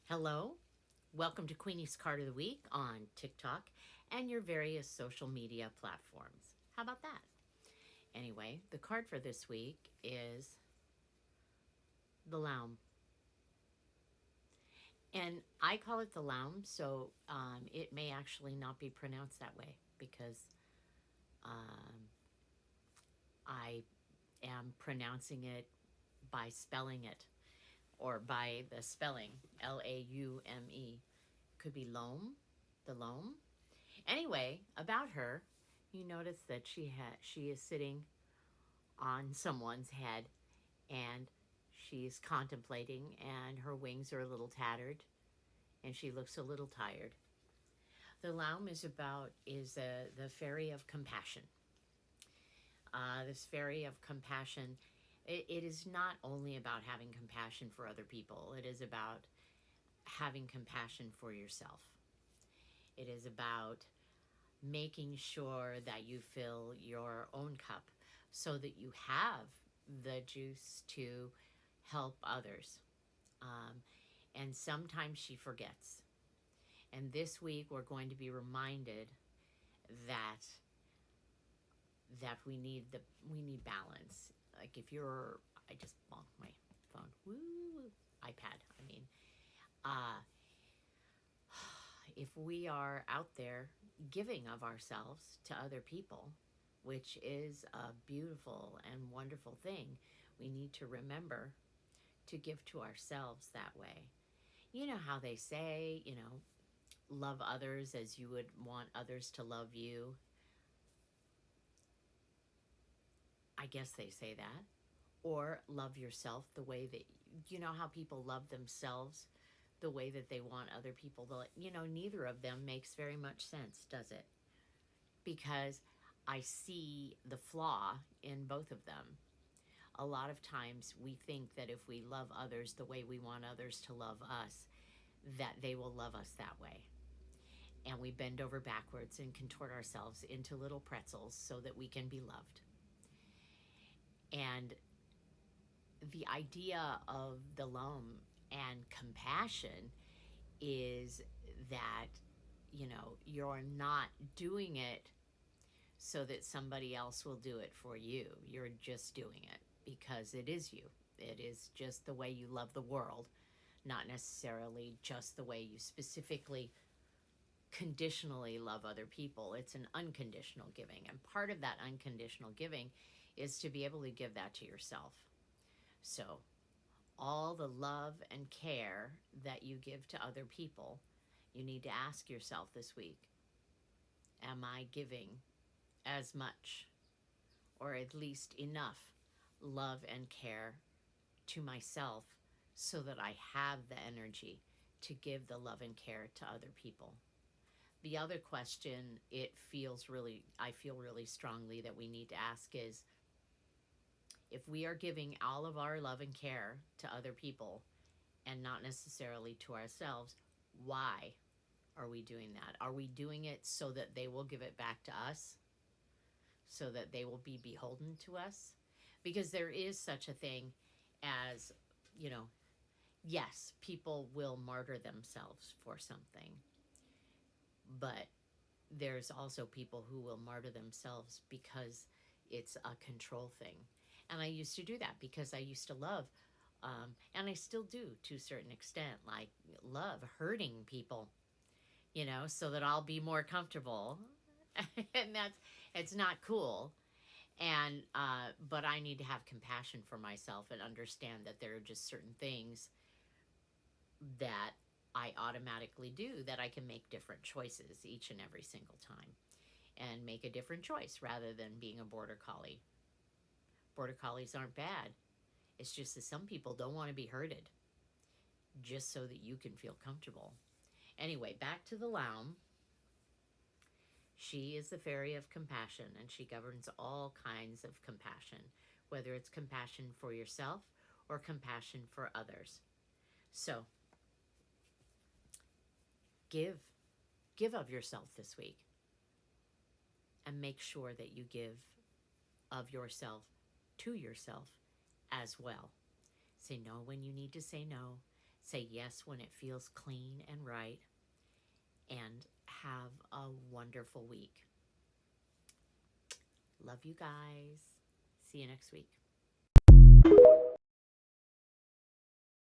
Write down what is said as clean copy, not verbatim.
Hello, welcome to Queenie's Card of the Week on TikTok and your various social media platforms. How about that? Anyway, the card for this week is the Laume. And I call it the Laume, so it may actually not be pronounced that way because um, I am pronouncing it by spelling it or by the spelling Laume. Could be Loam, the Loam. Anyway, about her, you notice that she is sitting on someone's head and she's contemplating and her wings are a little tattered and she looks a little tired. The Laum is the fairy of compassion. This fairy of compassion, it is not only about having compassion for other people. It is about having compassion for yourself. It is about making sure that you fill your own cup so that you have the juice to help others. Um, and sometimes she forgets. And this week we're going to be reminded that we need balance. Like if you're, I just bonked my phone. Woo, iPad. I mean, uh, if we are out there giving of ourselves to other people, which is a beautiful and wonderful thing, we need to remember to give to ourselves that way. You know how they say, love others as you would want others to love you. I guess they say that. Or love yourself the way that, you know how people love themselves the way that they want other people to, neither of them makes very much sense, does it? Because I see the flaw in both of them. A lot of times we think that if we love others the way we want others to love us, that they will love us that way. And we bend over backwards and contort ourselves into little pretzels so that we can be loved. And the idea of the loam and compassion is that, you're not doing it so that somebody else will do it for you. You're just doing it because it is you. It is just the way you love the world, not necessarily just the way you specifically conditionally love other people. It's an unconditional giving. And part of that unconditional giving is to be able to give that to yourself. So, all the love and care that you give to other people, you need to ask yourself this week, am I giving as much or at least enough love and care to myself so that I have the energy to give the love and care to other people? The other question I feel really strongly that we need to ask is, if we are giving all of our love and care to other people and not necessarily to ourselves, why are we doing that? Are we doing it so that they will give it back to us? So that they will be beholden to us? Because there is such a thing as, you know, yes, people will martyr themselves for something, but there's also people who will martyr themselves because it's a control thing. And I used to do that because I used to love, and I still do to a certain extent, like love hurting people, so that I'll be more comfortable. And it's not cool. And, but I need to have compassion for myself and understand that there are just certain things that I automatically do that I can make different choices each and every single time and make a different choice rather than being a border collie. Border collies aren't bad. It's just that some people don't want to be herded just so that you can feel comfortable. Anyway, back to the Laum. She is the fairy of compassion and she governs all kinds of compassion, whether it's compassion for yourself or compassion for others. So, give of yourself this week and make sure that you give of yourself to yourself as well. Say no when you need to say no. Say yes when it feels clean and right, and have a wonderful week. Love you guys. See you next week.